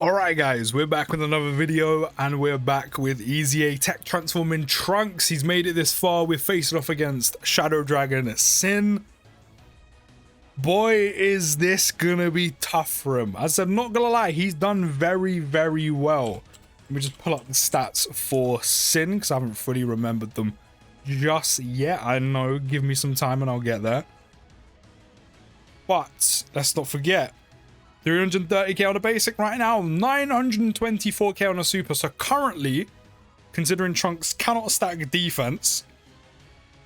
Alright guys, we're back with another video and we're back with EZA TEQ transforming Trunks. He's made it this far. We're facing off against Shadow Dragon SYN. Boy, is this gonna be tough for him. As I'm not gonna lie, he's done very well. Let me just pull up the stats for SYN because I haven't fully remembered them just yet. I know, give me some time and I'll get there. But let's not forget, 330k on a basic right now, 924k on a super. So currently, considering Trunks cannot stack defense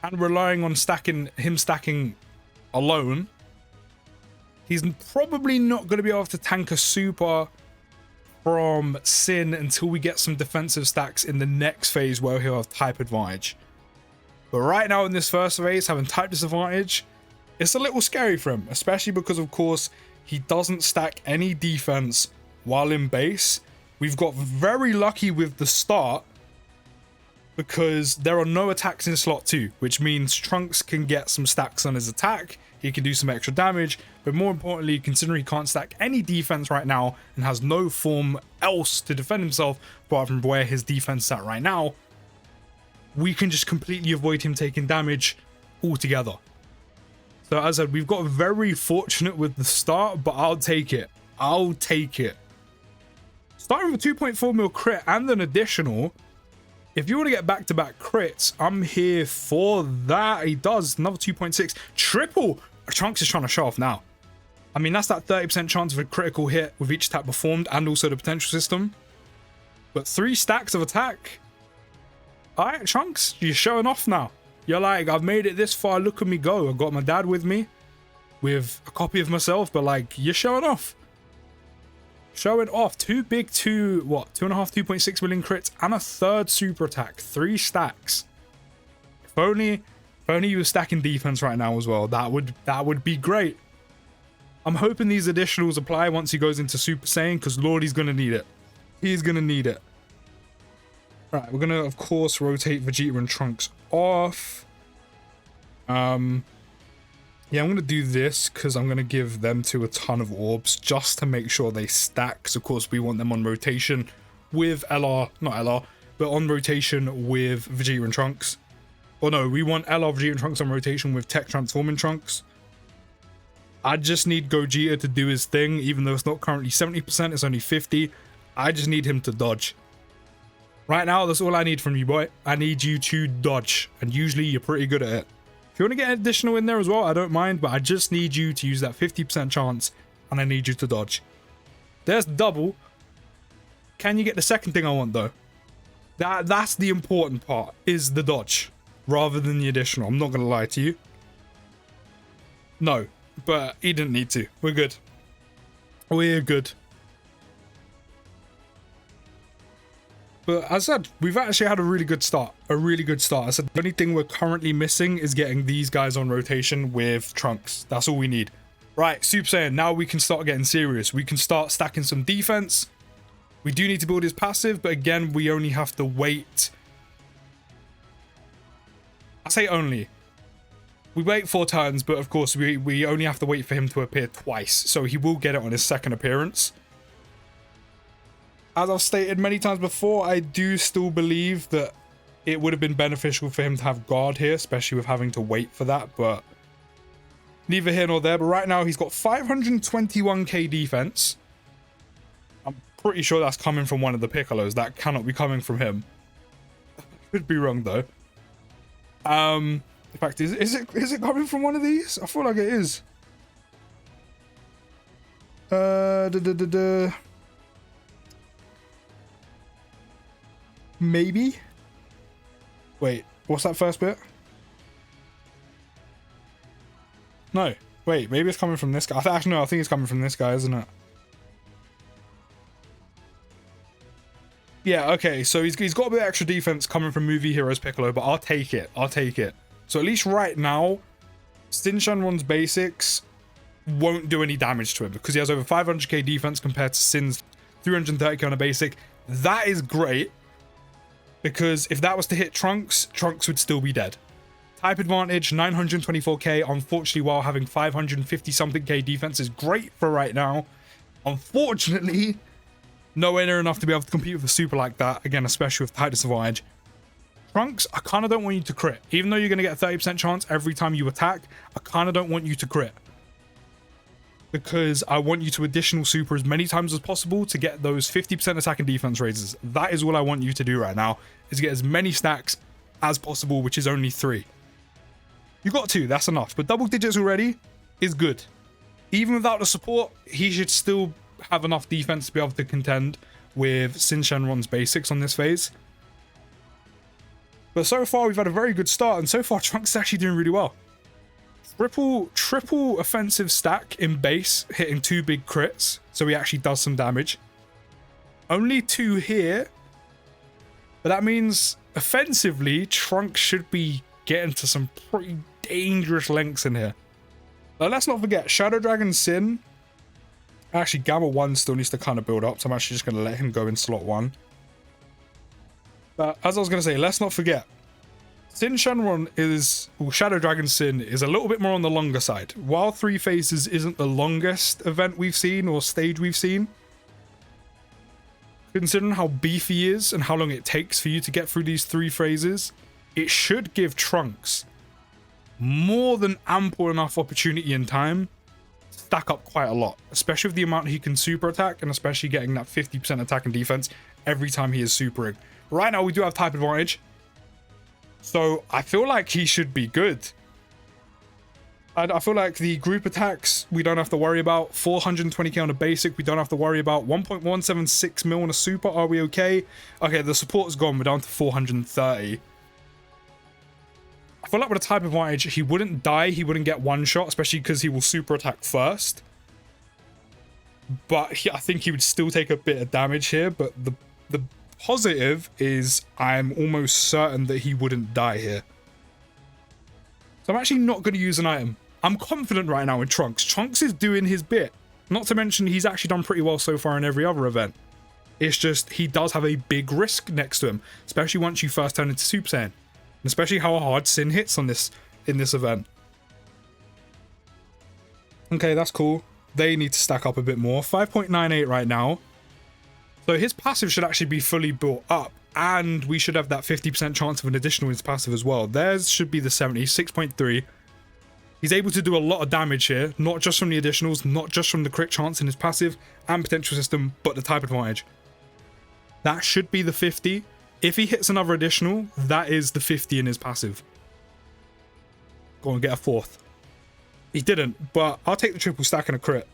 and relying on him stacking alone, he's probably not going to be able to tank a super from SYN until we get some defensive stacks in the next phase where he'll have type advantage. But right now in this first phase, having type disadvantage, it's a little scary for him, especially because of course he doesn't stack any defense while in base. We've got very lucky with the start because there are no attacks in slot 2, which means Trunks can get some stacks on his attack. He can do some extra damage, but more importantly, considering he can't stack any defense right now and has no form else to defend himself apart from where his defense is at right now, we can just completely avoid him taking damage altogether. So as I said, we've got very fortunate with the start, but I'll take it. I'll take it. Starting with 2.4 mil crit and an additional, if you want to get back-to-back crits, I'm here for that. He does another 2.6. Triple! Trunks is trying to show off now. I mean, that's that 30% chance of a critical hit with each attack performed and also the potential system. But 3 stacks of attack. Alright, Trunks, you're showing off now. You're like, I've made it this far, look at me go. I've got my dad with me with a copy of myself, but like, you're showing off. Showing off. 2.5, 2.6 million crits and a third super attack. 3 stacks. If only you were stacking defense right now as well, that would be great. I'm hoping these additionals apply once he goes into Super Saiyan, because Lordy's gonna need it. He's gonna need it. Right, we're gonna of course rotate Vegeta and Trunks off. Yeah, I'm gonna do this because I'm gonna give them two a ton of orbs just to make sure they stack, because of course we want them on rotation with not LR, but on rotation with Vegeta and Trunks. Or no, we want LR, Vegeta and Trunks on rotation with TEQ transforming Trunks. I just need Gogeta to do his thing, even though it's not currently 70%, it's only 50. I just need him to dodge. Right now, that's all I need from you, boy. I need you to dodge, and usually you're pretty good at it. If you want to get additional in there as well, I don't mind, but I just need you to use that 50% chance, and I need you to dodge. There's double. Can you get the second thing I want, though? That's the important part, is the dodge, rather than the additional. I'm not going to lie to you. No, but he didn't need to. We're good. We're good. But as I said, we've actually had a really good start. I said the only thing we're currently missing is getting these guys on rotation with Trunks. That's all we need. Right, Super Saiyan, now we can start getting serious. We can start stacking some defense. We do need to build his passive, but again, we only have to wait. I say only. We wait 4 turns, but of course, we only have to wait for him to appear twice. So he will get it on his second appearance. As I've stated many times before, I do still believe that it would have been beneficial for him to have guard here, especially with having to wait for that, but neither here nor there. But right now, he's got 521k defense. I'm pretty sure that's coming from one of the Piccolos. That cannot be coming from him. Could be wrong, though. In fact, is it coming from one of these? I feel like it is. Maybe. Wait, what's that first bit? No, wait, maybe it's coming from this guy. Actually, no, I think it's coming from this guy, isn't it? Yeah, okay, so he's got a bit of extra defense coming from Movie Heroes Piccolo, but I'll take it. I'll take it. So at least right now, SYN SHENRON's basics won't do any damage to him because he has over 500k defense compared to SYN's 330k on a basic. That is great. Because if that was to hit Trunks, Trunks would still be dead. Type advantage, 924k. Unfortunately, while having 550 something k defense is great for right now. Unfortunately, Nowhere near enough to be able to compete with a super like that. Again, especially with tightness advantage. Trunks, I kind of don't want you to crit. Even though you're going to get a 30% chance every time you attack, I kind of don't want you to crit. Because I want you to additional super as many times as possible to get those 50% attack and defense raises. That is what I want you to do right now, is get as many stacks as possible, which is only 3. You got 2, that's enough. But double digits already is good. Even without the support, he should still have enough defense to be able to contend with SYN Shenron's basics on this phase. But so far, we've had a very good start, and so far, Trunks is actually doing really well. Triple offensive stack in base, hitting 2 big crits, so he actually does some damage. Only 2 here, but that means offensively, Trunks should be getting to some pretty dangerous lengths in here. Now, let's not forget, Shadow Dragon SYN. Actually, Gamma 1 still needs to kind of build up, so I'm actually just going to let him go in slot 1. But as I was going to say, let's not forget, SYN Shenron is, well, Shadow Dragon SYN is a little bit more on the longer side. While 3 phases isn't the longest event we've seen or stage we've seen, considering how beefy he is and how long it takes for you to get through these 3 phases, it should give Trunks more than ample enough opportunity and time to stack up quite a lot, especially with the amount he can super attack and especially getting that 50% attack and defense every time he is supering. Right now, we do have type advantage, so I feel like he should be good. I feel like the group attacks, we don't have to worry about. 420k on a basic, we don't have to worry about. 1.176 mil on a super, are we okay? Okay, the support's gone, we're down to 430. I feel like with a type advantage, he wouldn't die, he wouldn't get one shot, especially because he will super attack first. But I think he would still take a bit of damage here, but the positive is I'm almost certain that he wouldn't die here. So I'm actually not going to use an item. I'm confident right now in Trunks. Trunks is doing his bit. Not to mention he's actually done pretty well so far in every other event. It's just he does have a big risk next to him, especially once you first turn into Super Saiyan. And especially how hard SYN hits on this in this event. Okay, that's cool. They need to stack up a bit more. 5.98 right now. So his passive should actually be fully built up, and we should have that 50% chance of an additional in his passive as well. Theirs should be the 70, 6.3. He's able to do a lot of damage here, not just from the additionals, not just from the crit chance in his passive and potential system, but the type advantage. That should be the 50. If he hits another additional, that is the 50 in his passive. Go and get a 4th. He didn't, but I'll take the triple stack and a crit.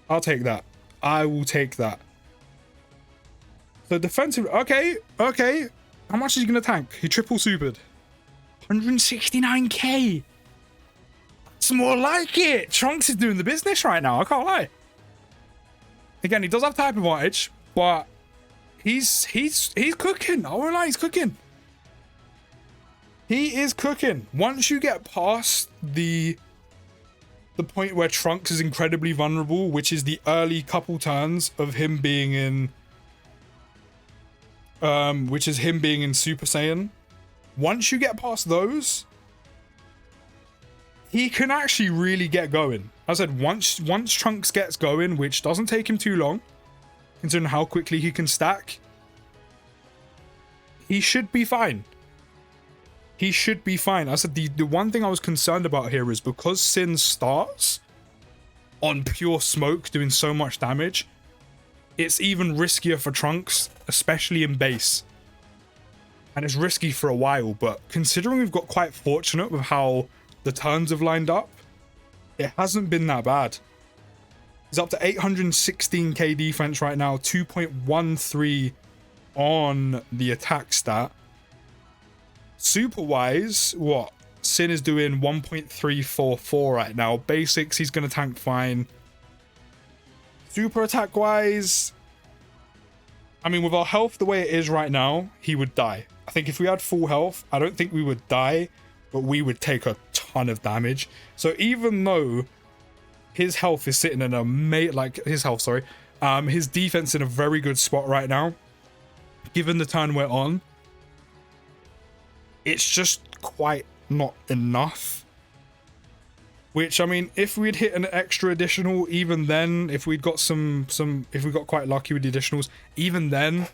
I'll take that. I will take that. So defensive, okay. How much is he going to tank? He triple supered. 169k. It's more like it. Trunks is doing the business right now, I can't lie. Again, he does have type advantage, but he's cooking. I won't lie, he's cooking. He is cooking. Once you get past the point where Trunks is incredibly vulnerable, which is the early couple turns of him being in Super Saiyan. Once you get past those, he can actually really get going. As I said, once Trunks gets going, which doesn't take him too long, considering how quickly he can stack, he should be fine. He should be fine. I said the one thing I was concerned about here is because SYN starts on pure smoke doing so much damage, it's even riskier for Trunks, especially in base. And it's risky for a while, but considering we've got quite fortunate with how the turns have lined up, it hasn't been that bad. He's up to 816k defense right now, 2.13 on the attack stat. Super wise, what? SYN is doing 1.344 right now. Basics, he's going to tank fine. Super attack wise, I mean, with our health the way it is right now, he would die. I think if we had full health, I don't think we would die, but we would take a ton of damage. So even though his health is sitting in his defense in a very good spot right now, given the turn we're on, it's just quite not enough. Which, I mean, if we'd hit an extra additional, even then, if we'd got if we got quite lucky with the additionals, even then,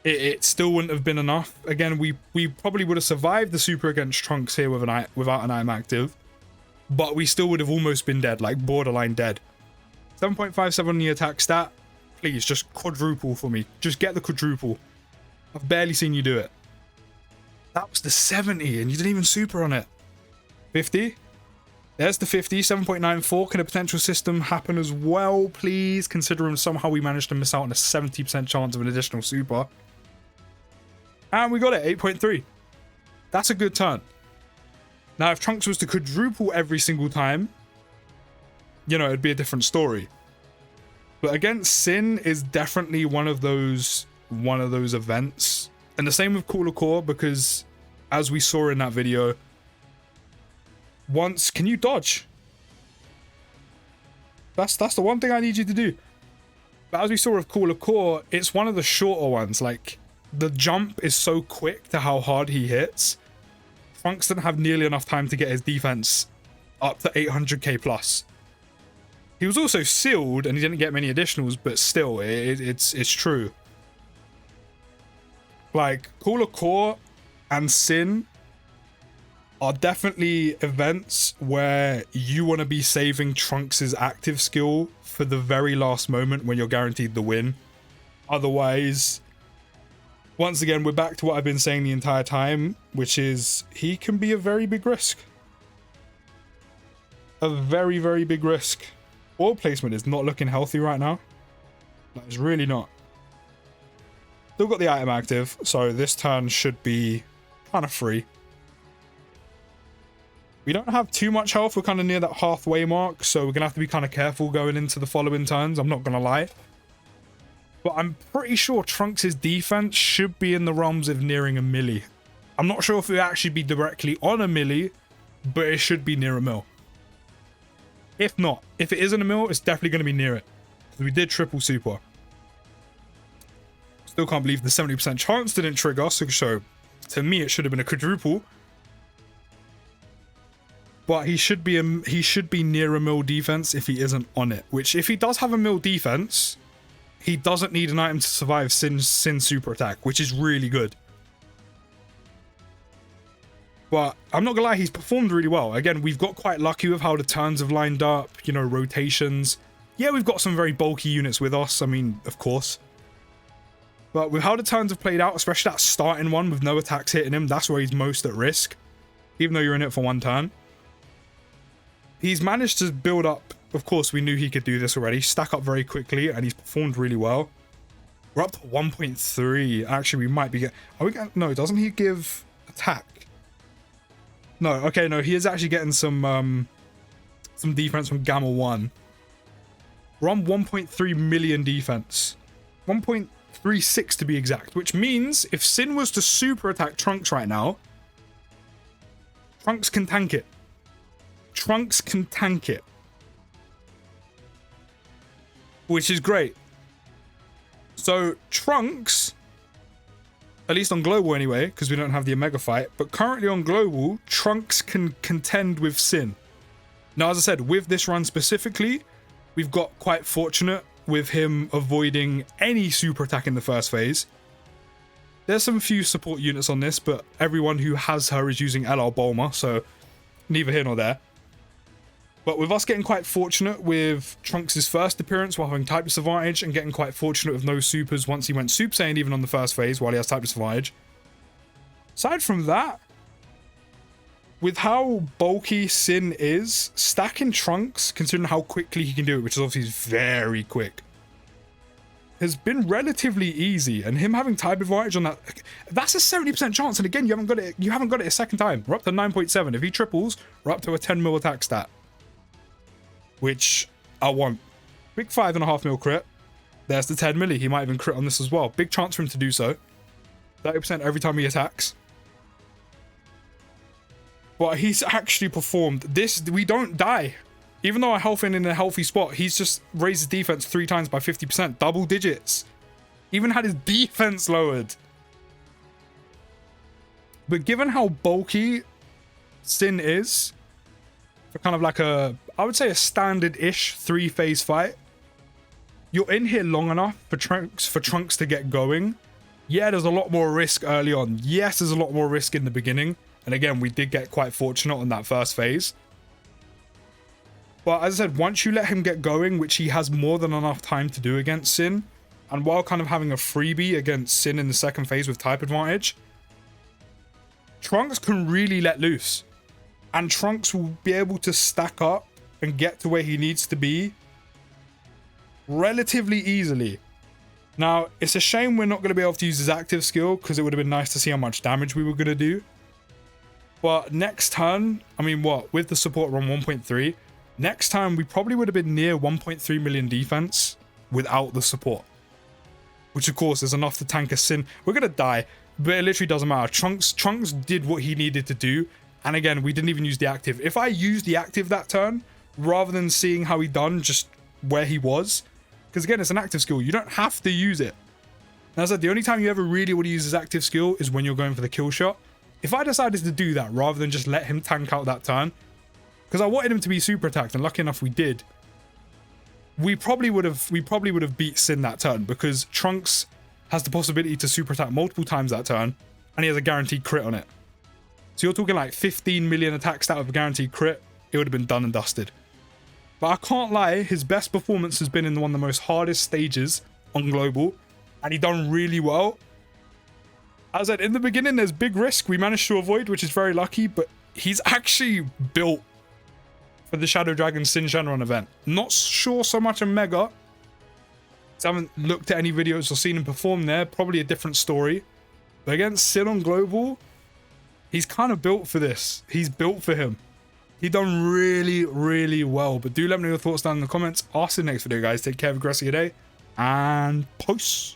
it still wouldn't have been enough. Again, we probably would have survived the super against Trunks here with without an item active, but we still would have almost been dead, like borderline dead. 7.57 on the attack stat. Please, just quadruple for me. Just get the quadruple. I've barely seen you do it. That was the 70, and you didn't even super on it. 50. There's the 50. 7.94. Can a potential system happen as well, please? Considering somehow we managed to miss out on a 70% chance of an additional super. And we got it. 8.3. That's a good turn. Now, if Trunks was to quadruple every single time, you know, it'd be a different story. But against SYN is definitely one of those events. And the same with Cooler Core, because as we saw in that video, can you dodge? That's the one thing I need you to do. But as we saw with Cooler Core, it's one of the shorter ones. Like, the jump is so quick to how hard he hits. Trunks didn't have nearly enough time to get his defense up to 800k plus. He was also sealed and he didn't get many additionals, but still, it's true. Like, Cooler Core and SYN are definitely events where you want to be saving Trunks' active skill for the very last moment when you're guaranteed the win. Otherwise, once again, we're back to what I've been saying the entire time, which is he can be a very big risk. A very, very big risk. Orb placement is not looking healthy right now. That is really not. Still got the item active, so this turn should be kind of free. We don't have too much health. We're kind of near that halfway mark, so we're going to have to be kind of careful going into the following turns. I'm not going to lie. But I'm pretty sure Trunks' defense should be in the realms of nearing a milli. I'm not sure if it will actually be directly on a milli, but it should be near a mil. If not, if it isn't a mil, it's definitely going to be near it. We did triple super. Still can't believe the 70% chance didn't trigger, so to me it should have been a quadruple. But he should be near a mil defense if he isn't on it. Which, if he does have a mil defense, he doesn't need an item to survive SYN super attack, which is really good. But I'm not gonna lie, he's performed really well. Again, we've got quite lucky with how the turns have lined up, you know, rotations. Yeah, we've got some very bulky units with us, I mean, of course. But with how the turns have played out, especially that starting one with no attacks hitting him, that's where he's most at risk. Even though you're in it for one turn. He's managed to build up, of course we knew he could do this already, stack up very quickly, and he's performed really well. We're up to 1.3. Actually, we might be no, doesn't he give attack? No, okay, no, he is actually getting some defense from Gamma 1. We're on 1.3 million defense. 1.36 to be exact, which means if SYN was to super attack Trunks right now, Trunks can tank it. Trunks can tank it. Which is great. So, Trunks, at least on global anyway, because we don't have the Omega fight, but currently on global, Trunks can contend with SYN. Now, as I said, with this run specifically, we've got quite fortunate with him avoiding any super attack in the first phase. There's some few support units on this, but everyone who has her is using LR Bulma, so neither here nor there. But with us getting quite fortunate with Trunks' first appearance while having type disadvantage, and getting quite fortunate with no supers once he went Super Saiyan even on the first phase while he has type disadvantage. Aside from that, with how bulky SYN is, stacking Trunks, considering how quickly he can do it, which is obviously very quick, has been relatively easy. And him having type advantage on that's a 70% chance. And again, you haven't got it a second time. We're up to 9.7. If he triples, we're up to a 10 mil attack stat, which I want. Big 5.5 mil crit. There's the 10 milli. He might even crit on this as well. Big chance for him to do so. 30% every time he attacks. But he's actually performed this. We don't die. Even though our health in a healthy spot, he's just raised his defense 3 times by 50%. Double digits. Even had his defense lowered. But given how bulky SYN is, for kind of like a, I would say a standard-ish 3-phase fight. You're in here long enough for Trunks to get going. Yeah, there's a lot more risk early on. Yes, there's a lot more risk in the beginning. And again, we did get quite fortunate on that first phase. But as I said, once you let him get going, which he has more than enough time to do against SYN, and while kind of having a freebie against SYN in the second phase with type advantage, Trunks can really let loose. And Trunks will be able to stack up and get to where he needs to be relatively easily. Now, it's a shame we're not going to be able to use his active skill, because it would have been nice to see how much damage we were going to do. But next turn, I mean, what? With the support run 1.3, next time we probably would have been near 1.3 million defense without the support. Which, of course, is enough to tank a SYN. We're going to die, but it literally doesn't matter. Trunks did what he needed to do. And again, we didn't even use the active. If I used the active that turn, rather than seeing how he done just where he was, because again, it's an active skill. You don't have to use it. And as I said, the only time you ever really want to use his active skill is when you're going for the kill shot. If I decided to do that rather than just let him tank out that turn, because I wanted him to be super attacked, and lucky enough we did, we probably would have beat SYN that turn, because Trunks has the possibility to super attack multiple times that turn, and he has a guaranteed crit on it. So you're talking like 15 million attacks out of a guaranteed crit, it would have been done and dusted. But I can't lie, his best performance has been in one of the most hardest stages on Global, and he done really well. As I said, in the beginning, there's big risk we managed to avoid, which is very lucky, but he's actually built for the Shadow Dragon SYN Shenron event. Not sure so much on Mega. I haven't looked at any videos or seen him perform there. Probably a different story. But against SYN on Global, he's kind of built for this. He's built for him. He done really, really well. But do let me know your thoughts down in the comments. I'll see you next video, guys. Take care. Have a great rest of your day. And peace.